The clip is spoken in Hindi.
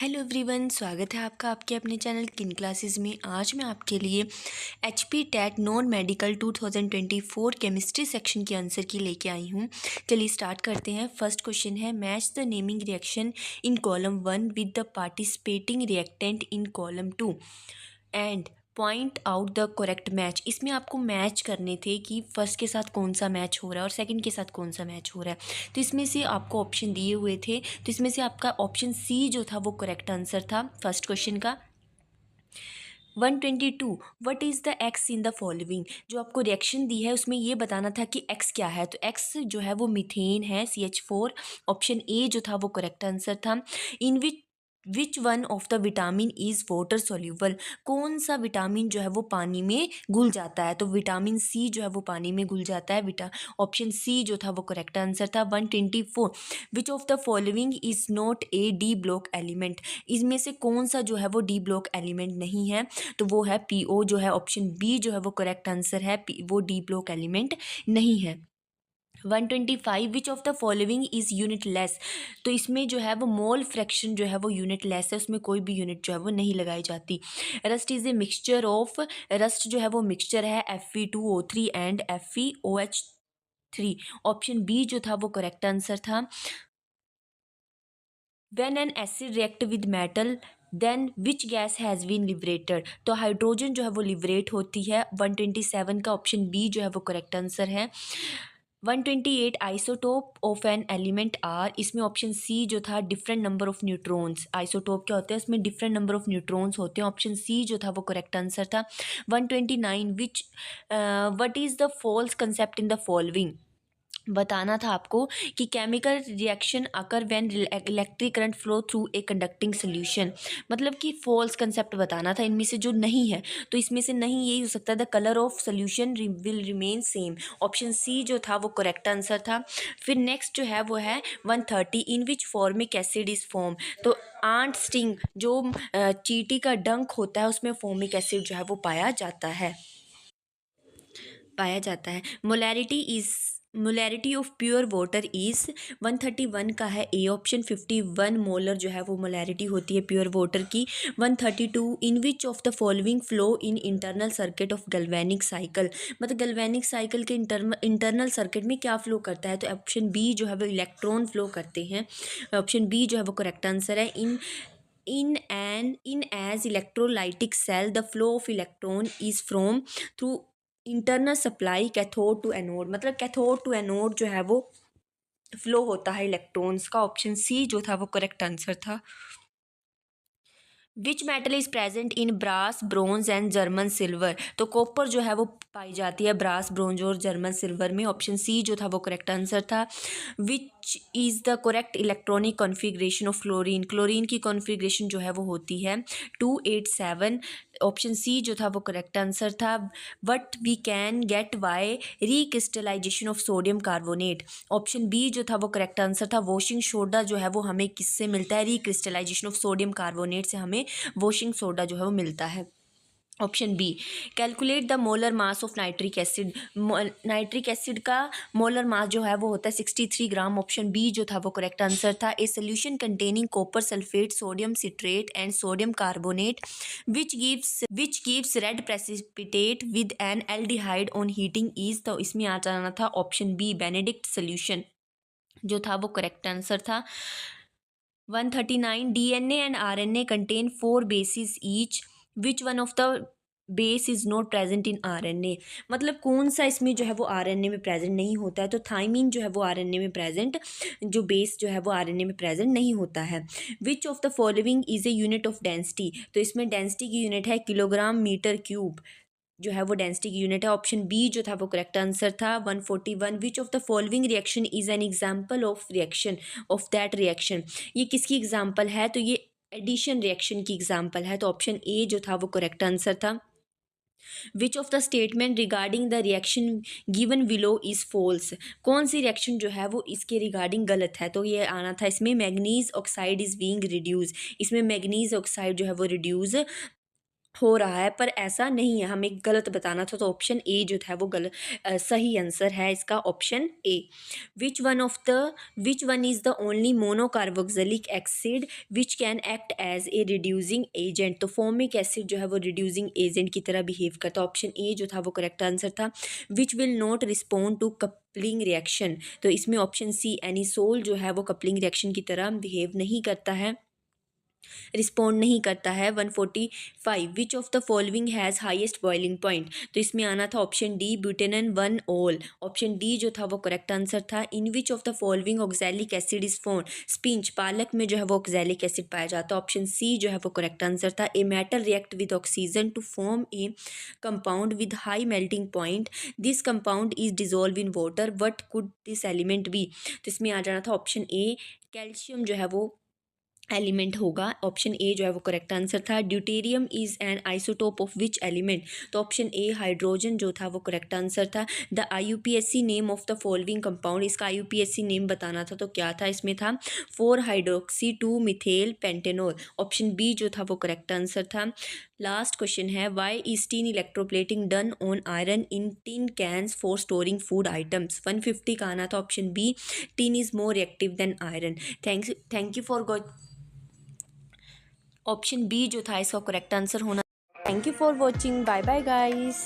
हेलो एवरीवन, स्वागत है आपका आपके अपने चैनल किन क्लासेस में। आज मैं आपके लिए HP TET non medical 2024 chemistry section के आंसर की लेके आई हूँ। चलिए स्टार्ट करते हैं। फर्स्ट क्वेश्चन है, match the naming reaction in column 1 with the participating reactant in column 2 and point out the correct match. इसमें आपको मैच करने थे कि फर्स्ट के साथ कौन सा मैच हो रहा है और सेकंड के साथ कौन सा मैच हो रहा है। तो इसमें से आपको ऑप्शन दिए हुए थे, तो इसमें से आपका ऑप्शन सी जो था वो करेक्ट आंसर था फर्स्ट क्वेश्चन का। 122 what is the x in the following. जो आपको रिएक्शन दी है उसमें ये बताना था कि एक्स क्या है, तो एक्स जो है वो मीथेन है CH4। ऑप्शन ए जो था वो करेक्ट आंसर था। In which one of the vitamin is water soluble. कौन सा विटामिन जो है वो पानी में घुल जाता है, तो विटामिन सी जो है वो पानी में घुल जाता है। ऑप्शन सी जो था वो करेक्ट आंसर था। 124 विच of the following is not A D block element. इसमें से कौन सा जो है वो डी ब्लॉक एलिमेंट नहीं है, तो वो है PO जो है। ऑप्शन बी जो है वो करेक्ट आंसर है, वो डी ब्लॉक एलिमेंट नहीं है। 125 विच of the following is unit less. तो इसमें जो है वो मोल फ्रैक्शन जो है वो यूनिट लेस है, उसमें कोई भी यूनिट जो है वो नहीं लगाई जाती। Rust is a mixture of, rust जो है वो मिक्सचर है Fe2O3 and FeOH3। Option B जो था वो करेक्ट आंसर था। When an acid react with metal then which gas has been liberated। तो हाइड्रोजन जो है वो लिबरेट होती है। 127 का ऑप्शन बी जो है वो करेक्ट आंसर है। 128 isotope of an element are. इसमें ऑप्शन सी जो था different number of neutrons. Isotope क्या होते हैं, इसमें डिफरेंट नंबर ऑफ न्यूट्रॉन्स होते हैं। ऑप्शन सी जो था वो करेक्ट आंसर था। 129 which what is the false concept in the following. बताना था आपको कि chemical reaction occur when electric current flow through a conducting solution. मतलब कि फॉल्स कंसेप्ट बताना था इनमें से जो नहीं है, तो इसमें से नहीं यही हो सकता है the colour of solution will remain same. Option C जो था वो करेक्ट आंसर था। फिर नेक्स्ट जो है वो है 130 इन विच फॉर्मिक एसिड इज फॉर्म। तो आंट स्टिंग जो चींटी का डंक होता है उसमें फॉर्मिक एसिड जो है वो पाया जाता है। Molarity of pure water is 131 का है ए ऑप्शन। 51 मोलर जो है वो मोलैरिटी होती है प्योर वाटर की। 132 in which of the following flow in internal circuit of galvanic cycle. मतलब गैल्वेनिक साइकिल के इंटरनल सर्किट में क्या फ्लो करता है, तो ऑप्शन बी जो है वो इलेक्ट्रॉन फ्लो करते हैं। ऑप्शन बी जो है वो करेक्ट आंसर है। in as electrolytic cell the flow of electron is from through internal supply cathode to anode. मतलब कैथोड टू एनोड जो है वो फ्लो होता है इलेक्ट्रॉन्स का। ऑप्शन सी जो था वो करेक्ट आंसर था। Which metal is present in brass bronze and German silver. तो कॉपर जो है वो पाई जाती है ब्रास ब्रोंज और जर्मन सिल्वर में। ऑप्शन सी जो था वो करेक्ट आंसर था। Which is the correct electronic configuration of chlorine. Chlorine की कॉन्फ़िगरेशन जो है वो होती है 287। ऑप्शन सी जो था वो करेक्ट आंसर था। What we can get by recrystallization of sodium carbonate. Option B जो था वो करेक्ट आंसर था। वॉशिंग सोडा जो है वो हमें किससे मिलता है, रिक्रिस्टलाइजेशन ऑफ सोडियम कार्बोनेट से हमें वॉशिंग सोडा जो है वो मिलता है। Option B calculate the molar mass of nitric acid. Nitric acid का मोलर मास जो है वो होता है 63 ग्राम। ऑप्शन बी जो था वो करेक्ट आंसर था। A solution containing copper sulphate sodium citrate and sodium carbonate which gives red precipitate with N aldehyde on heating is. तो इसमें आ जाना था ऑप्शन बी बेनेडिक्ट सोल्यूशन जो था वो करेक्ट आंसर था। 139 DNA and RNA contain 4 bases each which one of the base is not present in RNA। मतलब कौन सा इसमें जो है वो RNA में प्रेजेंट नहीं होता है, तो थाइमिन जो है वो RNA में प्रेजेंट, जो बेस जो है वो RNA में प्रेजेंट नहीं होता है। विच of the following is a unit of density. तो इसमें डेंसिटी की यूनिट है किलोग्राम मीटर क्यूब जो है वो डेंसिटी की यूनिट है। ऑप्शन बी जो था वो करेक्ट आंसर था। 141 विच of the following reaction is an example of reaction of that reaction. ये किसकी एग्जाम्पल है, तो ये एडिशन रिएक्शन की एग्जाम्पल है। तो ऑप्शन ए जो था वो करेक्ट आंसर था। Which of the statement regarding the reaction given below is false. कौन सी रिएक्शन जो है वो इसके रिगार्डिंग गलत है, तो ये आना था इसमें manganese oxide is being reduce. इसमें मैग्नीज ऑक्साइड जो है वो रिड्यूस हो रहा है, पर ऐसा नहीं है, हमें गलत बताना था, तो ऑप्शन ए जो था वो गलत सही आंसर है इसका option A. Which one is the only monocarboxylic acid which can act as a reducing agent. तो फॉर्मिक एसिड जो है वो रिड्यूसिंग एजेंट की तरह बिहेव करता है। ऑप्शन ए जो था वो करेक्ट आंसर था। Which will not respond to coupling reaction, तो इसमें ऑप्शन सी एनिसोल जो है वो कपलिंग रिएक्शन की तरह बिहेव नहीं करता है, रिस्पॉन्ड नहीं करता है। 145 which of the following has highest boiling point, तो इसमें आना था option D butanone 1 ol. Option D जो था वो करेक्ट आंसर था। In which of the following oxalic acid is found, spinach पालक में जो है वो ऑक्सैलिक एसिड पाया जाता है। ऑप्शन सी जो है वो करेक्ट आंसर था। A metal react with oxygen to form a compound with high melting point, this compound is dissolve in water, what could this element be, तो इसमें आ जाना था ऑप्शन ए कैल्शियम जो है वो एलिमेंट होगा। ऑप्शन ए जो है वो करेक्ट आंसर था। Deuterium is an isotope of which element, तो ऑप्शन ए हाइड्रोजन जो था वो करेक्ट आंसर था। The IUPAC name of the following compound, इसका IUPAC नेम बताना था, तो क्या था, इसमें था 4-हाइड्रोक्सी-2-मिथेल पेंटेनॉल। ऑप्शन बी जो था वो करेक्ट आंसर था। लास्ट क्वेश्चन है, why is tin electroplating done on iron in tin cans for storing food items. 150 का आना था option B, tin is more reactive than iron. Thank you for option B जो था इसका करेक्ट आंसर होना। Thank you for watching, bye bye guys.